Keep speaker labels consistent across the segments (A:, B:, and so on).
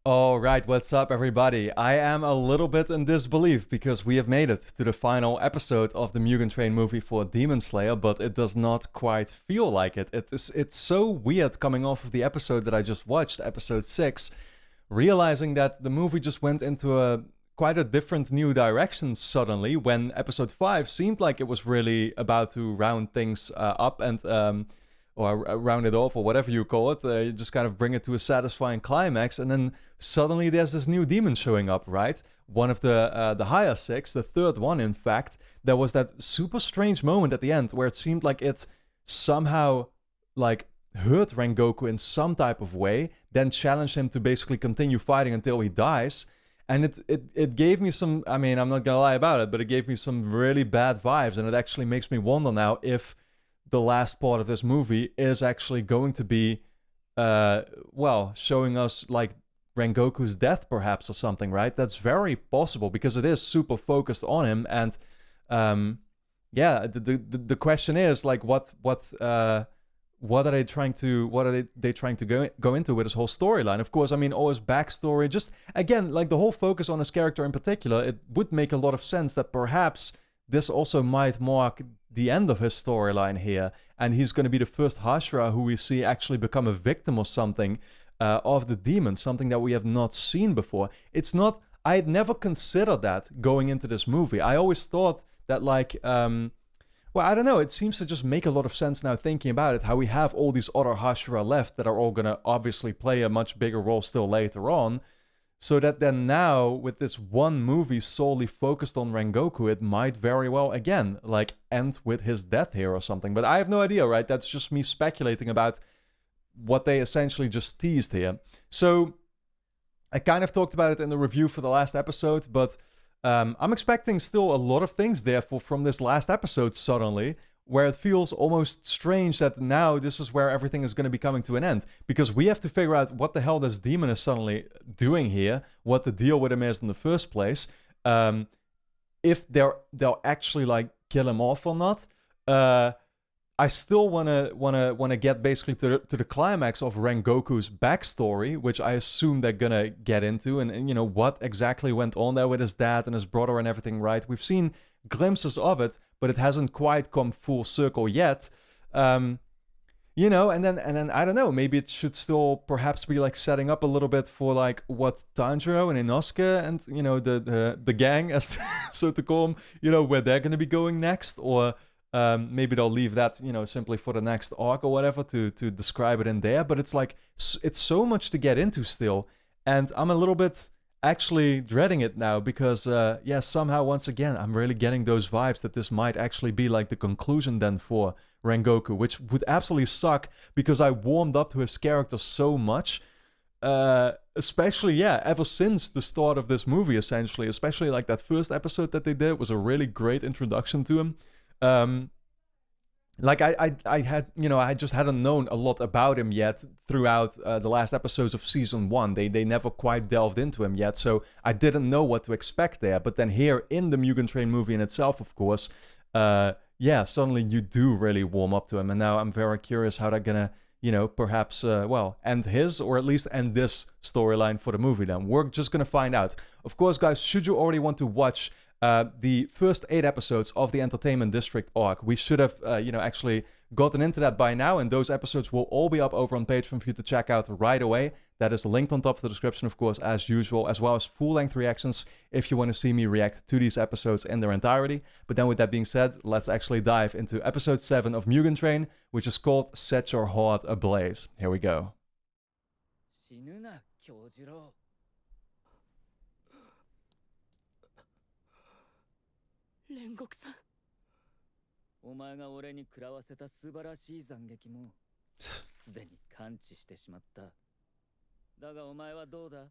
A: Alright, what's up everybody? I am a little bit in disbelief because we have made it to the final episode of the Mugen Train movie for Demon Slayer, but it does not quite feel like it. It's so weird coming off of the episode that I just watched, episode 6, realizing that the movie just went into quite a different new direction suddenly when episode 5 seemed like it was really about to round things up and or round it off or whatever you call it. You just kind of bring it to a satisfying climax, and then suddenly there's this new demon showing up, right? One of the higher six, the third one, in fact. There was that super strange moment at the end where it seemed like it somehow like hurt Rengoku in some type of way, then challenged him to basically continue fighting until he dies. And it gave me some, I mean, I'm not gonna lie about it, but it gave me some really bad vibes, and it actually makes me wonder now if the last part of this movie is actually going to be, well, showing us like Rengoku's death perhaps or something, right? That's very possible because it is super focused on him, and yeah, the question is like what are they trying to go into with this whole storyline? Of course, I mean, all his backstory, just again, like the whole focus on his character in particular, it would make a lot of sense that perhaps this also might mark the end of his storyline here, and he's going to be the first Hashira who we see actually become a victim or something of the demon, something that we have not seen before. It's not, I had never considered that going into this movie. I always thought that like, well, I don't know, it seems to just make a lot of sense now thinking about it, how we have all these other Hashira left that are all going to obviously play a much bigger role still later on. So that then now, with this one movie solely focused on Rengoku, it might very well, again, like, end with his death here or something. But I have no idea, right? That's just me speculating about what they essentially just teased here. So, I kind of talked about it in the review for the last episode, but I'm expecting still a lot of things, therefore, from this last episode suddenly, where it feels almost strange that now this is where everything is going to be coming to an end. Because we have to figure out what the hell this demon is suddenly doing here, what the deal with him is in the first place, if they'll actually like kill him off or not. I still wanna get basically to the climax of Rengoku's backstory, which I assume they're gonna get into, and you know what exactly went on there with his dad and his brother and everything, right? We've seen glimpses of it, but it hasn't quite come full circle yet. You know, and then I don't know, maybe it should still perhaps be like setting up a little bit for like what Tanjiro and Inosuke and you know the gang, as so to call them, you know, where they're gonna be going next, or maybe they'll leave that, you know, simply for the next arc or whatever to describe it in there. But it's like, it's so much to get into still. And I'm a little bit actually dreading it now because, yeah, somehow, once again, I'm really getting those vibes that this might actually be like the conclusion then for Rengoku, which would absolutely suck because I warmed up to his character so much. Especially, yeah, ever since the start of this movie, essentially. Especially like that first episode that they did was a really great introduction to him. Like I had, you know, I just hadn't known a lot about him yet throughout the last episodes of season 1. They never quite delved into him yet, so I didn't know what to expect there. But then here in the Mugen Train movie in itself, of course, yeah, suddenly you do really warm up to him, and now I'm very curious how they're gonna, you know, perhaps, well, end his, or at least end this storyline for the movie then. We're just gonna find out. Of course, guys, should you already want to watch the first 8 episodes of the Entertainment District arc, we should have, you know, actually gotten into that by now, and those episodes will all be up over on Patreon for you to check out right away. That is linked on top of the description, of course, as usual, as well as full-length reactions if you want to see me react to these episodes in their entirety. But then with that being said, let's actually dive into episode 7 of Mugen Train, which is called Set Your Heart Ablaze. Here we go.
B: 煉獄さん、お前が俺に食らわせた素晴らしい斬撃もすでに完治してしまった。だがお前はどうだ？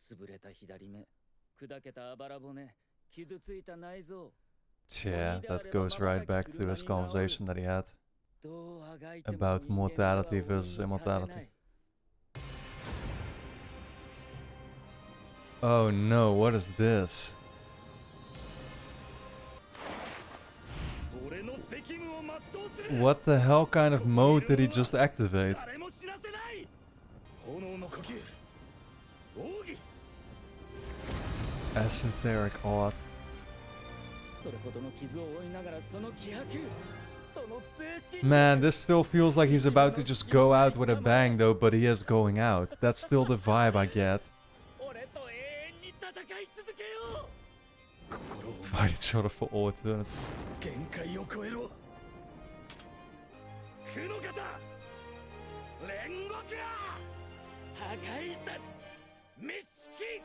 B: 潰れた左目、砕けたあばら骨、傷ついた内臓。
A: Yeah, that goes right back to his conversation that he had about mortality versus immortality. Oh no, what is this? What the hell kind of mode did he just activate? Esoteric art.
B: それほどの傷を負いながらその気迫、その精神。
A: Man, this still feels like he's about to just go out with a bang though, but he is going out. That's still the vibe I get.
B: 俺と永遠に戦い続けよう。
A: Fight each other for all eternity.
B: 限界を超えろ。苦の型煉獄破壊殺滅式。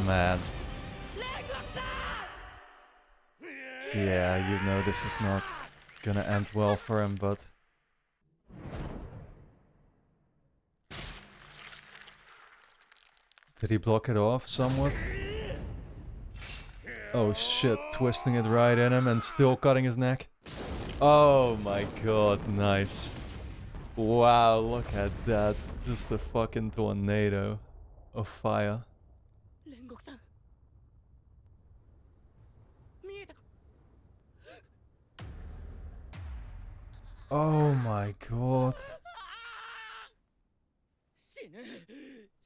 A: Man. Yeah, you know this is not gonna end well for him, but... Did he block it off somewhat? Oh shit, twisting it right in him and still cutting his neck. Oh my god, nice. Wow, look at that. Just a fucking tornado of fire. Oh my god.
B: 死ぬ。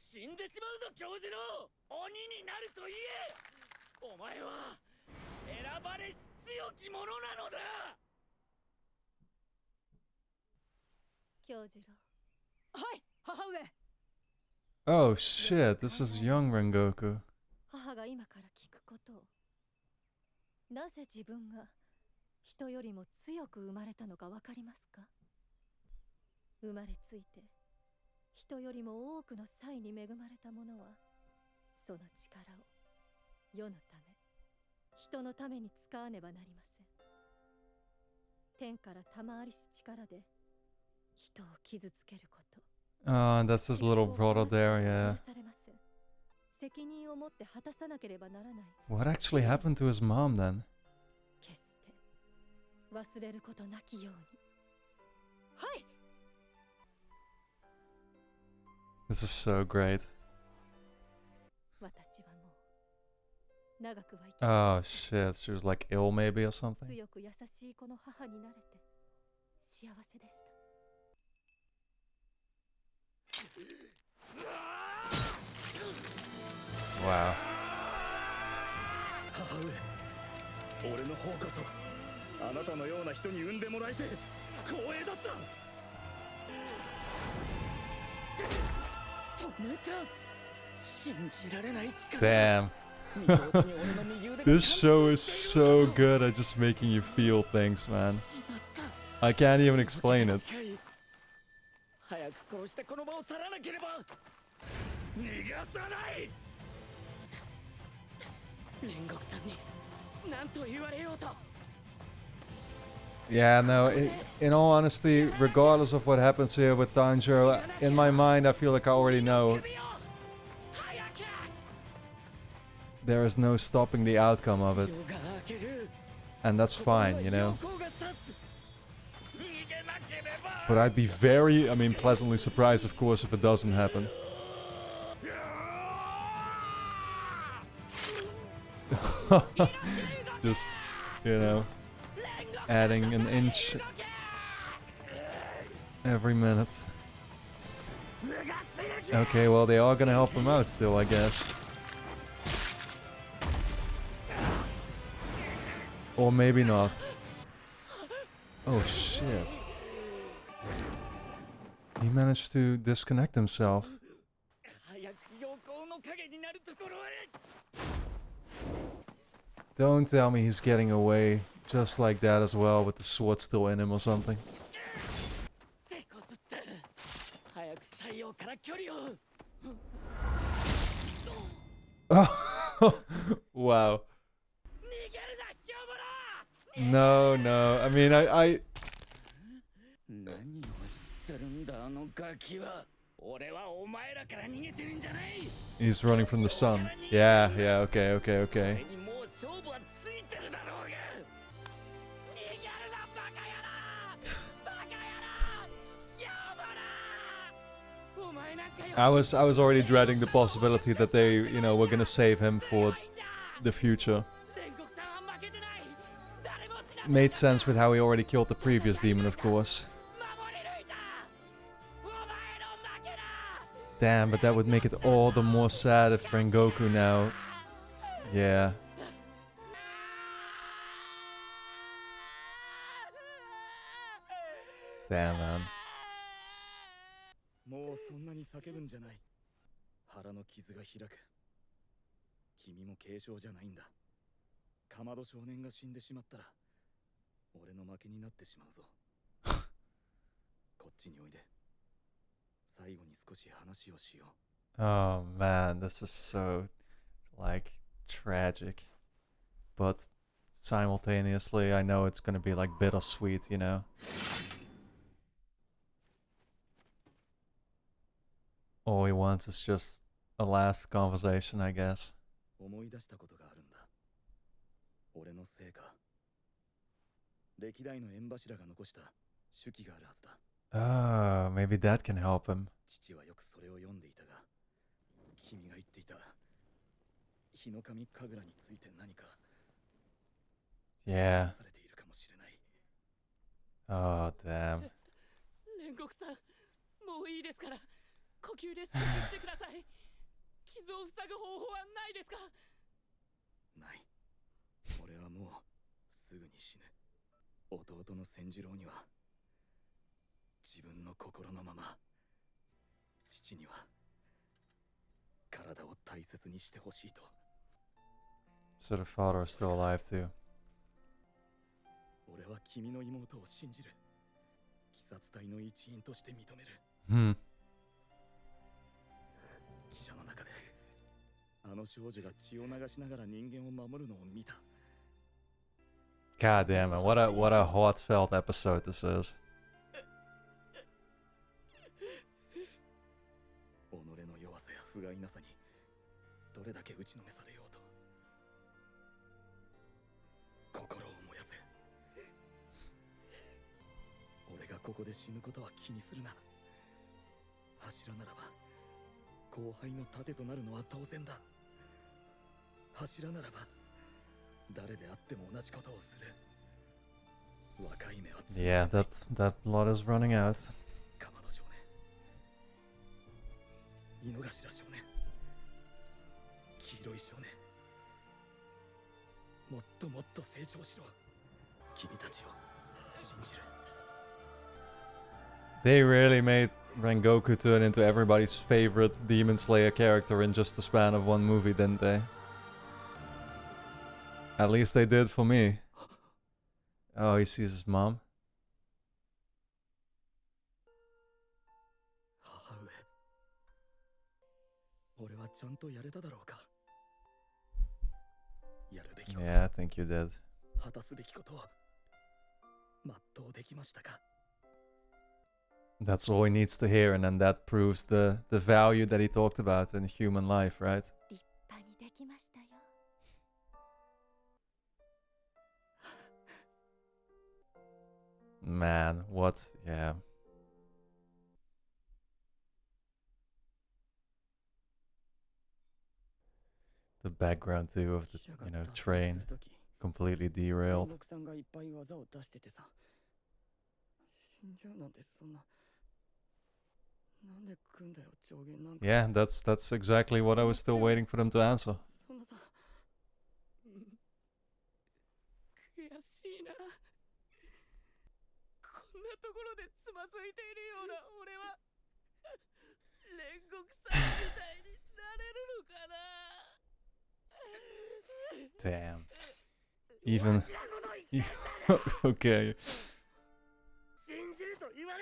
B: 死んでしまうぞ、教授の鬼になると言え。お前は選ばれし強き者なのだ。
C: 教授はい、母上。
A: Oh shit, this is young Rengoku.
C: 母が今から聞くことを。なぜ自分が人よりも強く生まれたのかわかりますか？生まれついて人よりも多くの才に恵まれた者はその力を世のため人のために使わねばなりません。天から賜りし力で人を傷つけること。
A: Oh, that's his little brother there, yeah.
C: 責任を持って果たさなければならない。
A: What actually happened to his mom then?
C: 決して忘れることなきように。はい。
A: This is so great.
C: 私はもう長くは生きない。
A: Oh shit, she was like ill maybe or something?
C: 強く優しいこの母になれて幸せでした。
A: Wow.
B: 母上、俺の方こそあなたのような人に産んでもらえて光栄だった。止めた。信じられない力。
A: Damn. This show is so good at just making you feel things, man. I can't even explain it.
B: 早く殺してこの場を去らなければ。逃がさない。 煉獄さんに何と言われようと。
A: Yeah, no, in all honesty, regardless of what happens here with Tanjiro, in my mind I feel like I already know. There is no stopping the outcome of it. And that's fine, you know. But I'd be very, pleasantly surprised, of course, if it doesn't happen. Just, you know, adding an inch every minute. Okay, well, they are gonna help him out still, I guess. Or maybe not. Oh shit. He managed to disconnect himself. Don't tell me he's getting away just like that as well with the sword still in him or something. Wow. No, no. I mean, I... He's running from the sun. Yeah, yeah, okay, okay, okay. I was already dreading the possibility that they, you know, were gonna save him for the future. Made sense with how he already killed the previous demon, of course. Damn, but that would make it all the more sad if Rengoku now... Yeah. Damn, man.
B: もうそんなに叫ぶんじゃない。腹の傷が開く。君も軽傷じゃないんだ。かまど少年が死んでしまったら、俺の負けになってしまうぞ。こっちにおいで。最後に少し話をしよう。
A: Oh man, this is so, like, tragic. But simultaneously, I know it's gonna be, like, bittersweet, you know? All he wants is just a last conversation, I guess.
B: 思い出したことがあるんだ。俺のせいか。歴代の縁柱が残した手記があるはずだ。
A: Oh, maybe that can help him.
B: 父はよくそれを読んでいたが、君が言っていた日の神神楽について何か
A: Yeah.
B: されているかもしれない。
A: Oh, damn.
D: 煉獄さん、もういいですから、呼吸で止血してください。傷を塞ぐ方法はないですか？
B: ない。俺はもうすぐに死ぬ。弟の千次郎には自分の心のまま、父には体を大切にしてほしいと。
A: So the father is still alive too.
B: 俺は君の妹を信じる。鬼殺隊の一員として認める。
A: Hmm.
B: 記者の中であの少女が血を流しながら人間を守るのを見た。
A: God damn it, what a heartfelt episode this is.
B: 己の弱さや不甲斐なさにどれだけ打ちのめされようと心を燃やせ。俺がここで死ぬことは気にするな。柱ならば後輩の盾となるのは当然だ。柱ならば誰であっても同じことをする。若い目はつぶせない。
A: Yeah, that blood is running out.
B: かまど少年、井の頭少年、黄色い少年、もっともっと成長しろ。君たちを信じる。
A: They really made Rengoku turn into everybody's favorite Demon Slayer character in just the span of one movie, didn't they? At least they did for me. Oh, he sees his mom.
B: 母上、俺はちゃんとやれただろうか。やるべきこと、
A: Yeah, I think you did.
B: 果たすべきことを全うできましたか。
A: That's all he needs to hear, and then that proves the value that he talked about in human life, right?
C: 立派にできましたよ。
A: Man, what? Yeah. The background too of the, train completely derailed.
D: 煉獄さんがいっぱい技を出しててさ、死んじゃうなんてそんな。なんで来んだよ、上限なんか。
A: Yeah, that's exactly what I was still waiting for them to answer.
D: そんなさ、悔しいな。こんなところでつまずいているような俺は煉獄さんみたいになれるのかな。
A: Damn. Even okay.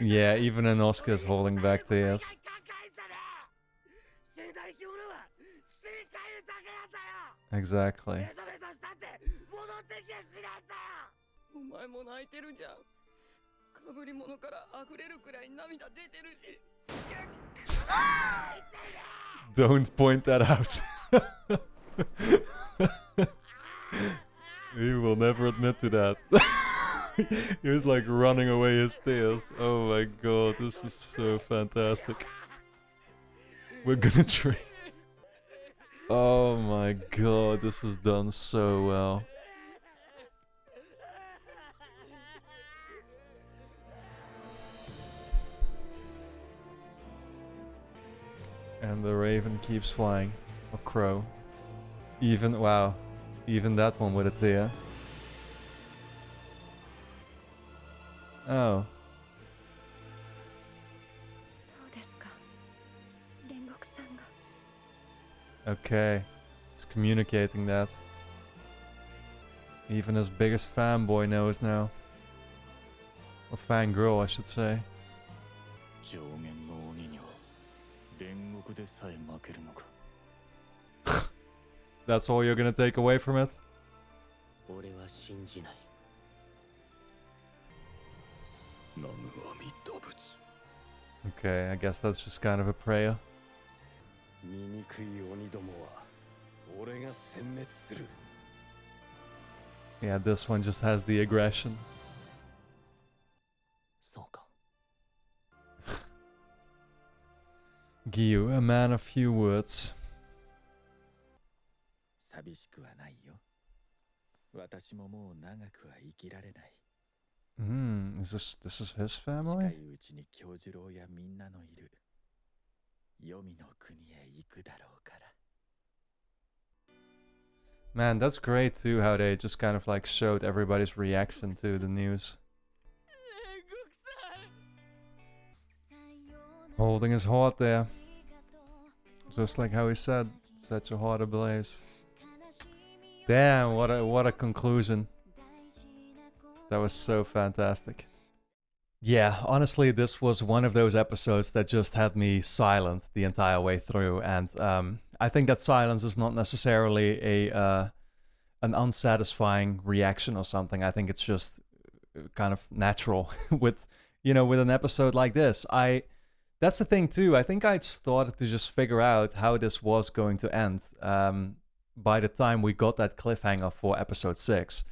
A: Yeah, even Inosuke is holding back tears. Exactly.
D: お前も泣いてるじゃん。かぶり物から溢れるくらい涙出てるし。
A: Don't point that out. He will never admit to that. He was like running away his tears. Oh my god, this is so fantastic. We're gonna train. Oh my god, this is done so well. And the raven keeps flying. Or crow. Even, wow. Even that one with a tear. Oh.
C: そうですか。煉獄さんが。
A: Okay. It's communicating that. Even his biggest fanboy knows now. Or fangirl, I should say.
B: 上限の鬼には煉獄でさえ負けるのか。
A: That's all you're gonna take away from it?
B: 俺は信じない。南無阿弥陀仏。
A: Okay, I guess that's just kind of a prayer.
E: 醜い鬼どもは俺が殲滅する。
A: Yeah, this one just has the aggression.
B: そうか。
A: Gyu, a man of few words.
B: 寂しくはないよ。私ももう長くは生きられない。
A: This is his
B: 近
A: family?
B: いうちに京次郎やみんなのいる黄泉の国へ行くだろうから。
A: Man, that's great too, how they just kind of like showed everybody's reaction to the news. Holding his heart there. Just like how he said, set your heart ablaze. Damn, what a conclusion. That was so fantastic. Yeah, honestly, this was one of those episodes that just had me silent the entire way through, and I think that silence is not necessarily an unsatisfying reaction or something. I think it's just kind of natural with an episode like this. That's the thing too. I think I started to just figure out how this was going to end by the time we got that cliffhanger for episode 6.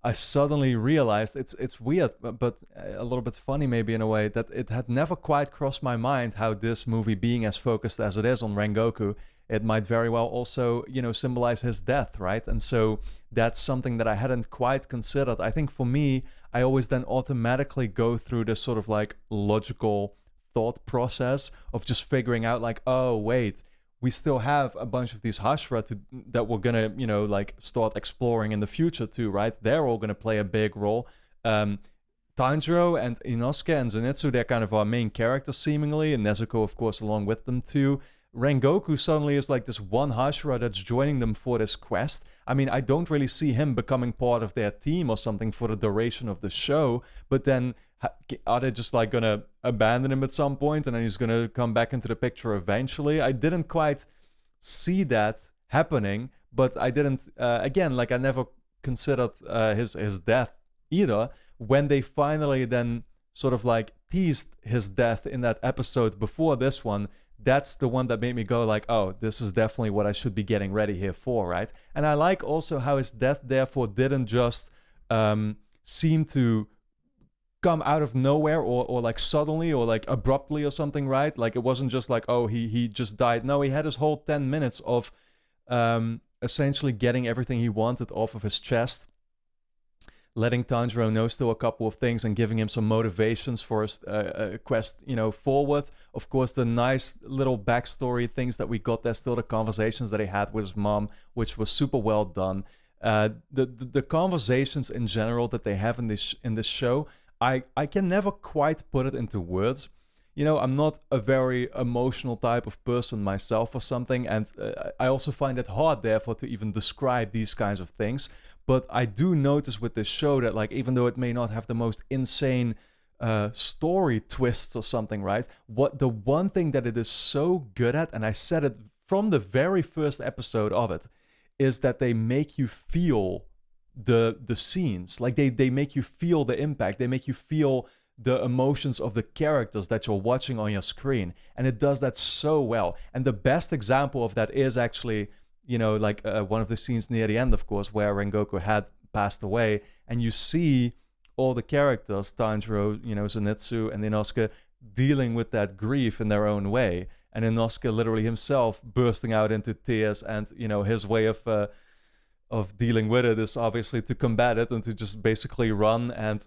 A: I suddenly realized it's weird, but a little bit funny maybe in a way, that it had never quite crossed my mind how this movie, being as focused as it is on Rengoku, it might very well also, symbolize his death, right? And so that's something that I hadn't quite considered. I think for me, I always then automatically go through this sort of like logical thought process of just figuring out like, oh, wait, we still have a bunch of these Hashira that we're gonna, like start exploring in the future too, right? They're all gonna play a big role. Tanjiro and Inosuke and Zenitsu, they're kind of our main characters seemingly, and Nezuko, of course, along with them too. Rengoku suddenly is like this one Hashira that's joining them for this quest. I mean, I don't really see him becoming part of their team or something for the duration of the show, but then are they just like gonna abandon him at some point and then he's gonna come back into the picture eventually? I didn't quite see that happening, but I didn't, again, like I never considered his death either. When they finally then sort of like teased his death in that episode before this one, that's the one that made me go like, oh, this is definitely what I should be getting ready here for, right? And I like also how his death therefore didn't just seem to come out of nowhere or like suddenly or like abruptly or something, right? Like it wasn't just like, oh, he just died. No, he had his whole 10 minutes of essentially getting everything he wanted off of his chest, letting Tanjiro know still a couple of things and giving him some motivations for his quest, forward. Of course, the nice little backstory things that we got there, still the conversations that he had with his mom, which was super well done. The conversations in general that they have in this show, I can never quite put it into words. I'm not a very emotional type of person myself or something, and I also find it hard, therefore, to even describe these kinds of things. But I do notice with this show that, like, even though it may not have the most insane story twists or something, right? The one thing that it is so good at, and I said it from the very first episode of it, is that they make you feel the scenes. Like they make you feel the impact. They make you feel the emotions of the characters that you're watching on your screen, and it does that so well. And the best example of that is actually, one of the scenes near the end, of course, where Rengoku had passed away, and you see all the characters, Tanjiro, Zenitsu, and Inosuke, dealing with that grief in their own way, and Inosuke literally himself bursting out into tears, and his way of dealing with it is obviously to combat it and to just basically run and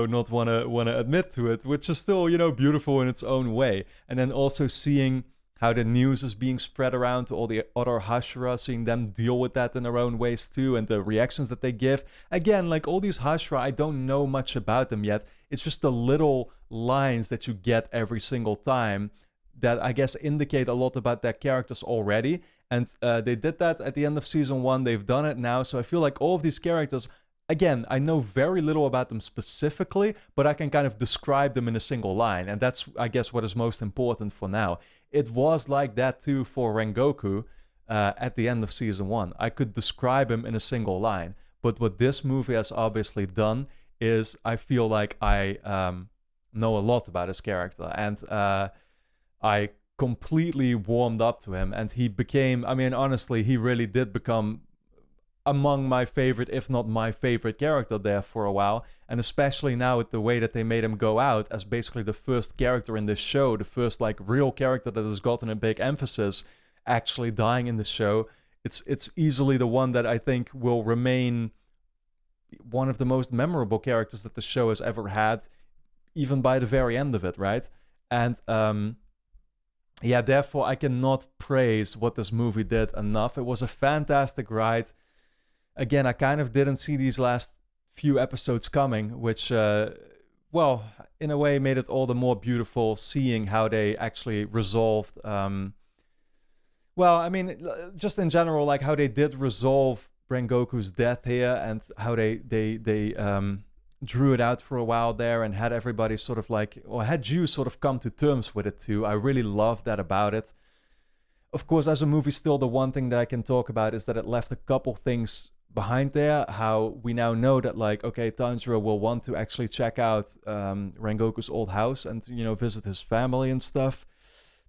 A: not want to admit to it, which is still beautiful in its own way. And then also seeing how the news is being spread around to all the other Hashira, seeing them deal with that in their own ways too, and the reactions that they give. Again, like all these Hashira, I don't know much about them yet. It's just the little lines that you get every single time that I guess indicate a lot about their characters already. And they did that at the end of season 1. They've done it now. So I feel like all of these characters, again, I know very little about them specifically, but I can kind of describe them in a single line. And that's, I guess, what is most important for now. It was like that too for Rengoku at the end of season 1. I could describe him in a single line. But what this movie has obviously done is I feel like I know a lot about his character. And I completely warmed up to him. And he became, I mean, honestly, he really did become among my favorite, if not my favorite character there for a while. And especially now with the way that they made him go out as basically the first character in this show, the first like real character that has gotten a big emphasis actually dying in the show. It's easily the one that I think will remain one of the most memorable characters that the show has ever had, even by the very end of it, right? And yeah, therefore I cannot praise what this movie did enough. It was a fantastic ride. Again, I kind of didn't see these last few episodes coming, which, well, in a way made it all the more beautiful seeing how they actually resolved. Well, I mean, just in general, like how they did resolve Rengoku's death here and how they drew it out for a while there and had everybody sort of like, or had you sort of come to terms with it too. I really love that about it. Of course, as a movie, still the one thing that I can talk about is that it left a couple things behind there. How we now know that, like, okay, Tanjiro will want to actually check out Rengoku's old house and, you know, visit his family and stuff.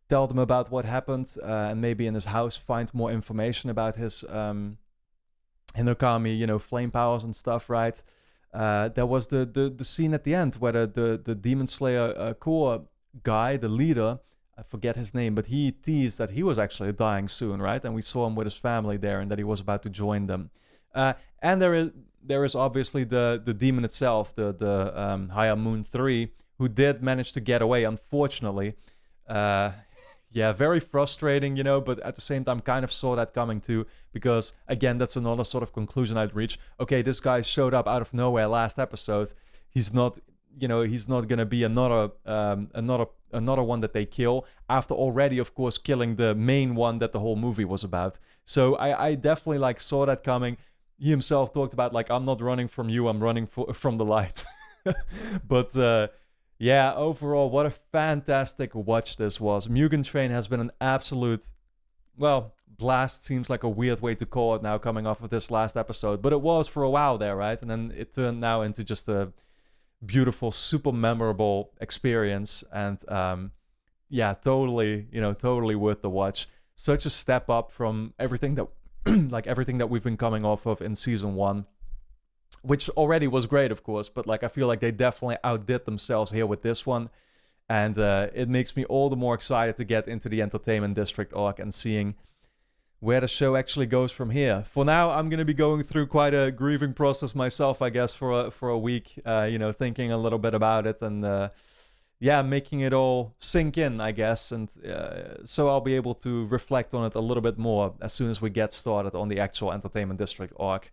A: Tell them about what happened and maybe in his house find more information about his Hinokami, you know, flame powers and stuff, right? There was the scene at the end where the Demon Slayer core guy, the leader, I forget his name, but he teased that he was actually dying soon, right? And we saw him with his family there and that he was about to join them. And there is obviously the demon itself, the Haya Moon 3, who did manage to get away, unfortunately. Yeah, very frustrating, you know, but at the same time kind of saw that coming too, because again, that's another sort of conclusion I'd reach. Okay, this guy showed up out of nowhere last episode. He's not, you know, he's not gonna be another one that they kill after already, of course, killing the main one that the whole movie was about. So I definitely like saw that coming. He himself talked about like, I'm not running from you, I'm running from the light. But yeah, overall, what a fantastic watch this was. Mugen Train has been an absolute, well, blast seems like a weird way to call it now coming off of this last episode, but it was for a while there, right? And then it turned now into just a beautiful, super memorable experience. And yeah, totally, you know, totally worth the watch. Such a step up from everything that, like everything that we've been coming off of in season 1. Which already was great, of course, but like I feel like they definitely outdid themselves here with this one. And it makes me all the more excited to get into the Entertainment District arc and seeing where the show actually goes from here. For now, I'm going to be going through quite a grieving process myself, I guess, for a week, you know, thinking a little bit about it and, yeah, making it all sink in, I guess. And so I'll be able to reflect on it a little bit more as soon as we get started on the actual Entertainment District arc.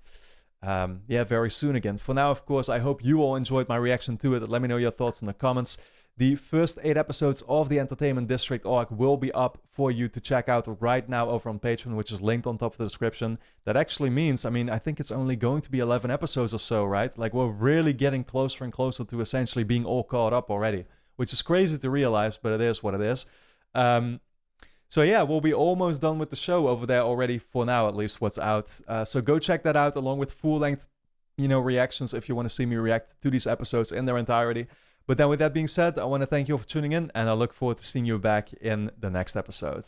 A: Yeah, very soon again. For now, of course, I hope you all enjoyed my reaction to it. Let me know your thoughts in the comments. The first 8 episodes of the Entertainment District arc will be up for you to check out right now over on Patreon, which is linked on top of the description. That actually means, I mean, I think it's only going to be 11 episodes or so, right? Like, we're really getting closer and closer to essentially being all caught up already, which is crazy to realize, but it is what it is. So yeah, we'll be almost done with the show over there already, for now at least, what's out. So go check that out along with full-length, you know, reactions if you want to see me react to these episodes in their entirety. But then with that being said, I want to thank you all for tuning in, and I look forward to seeing you back in the next episode.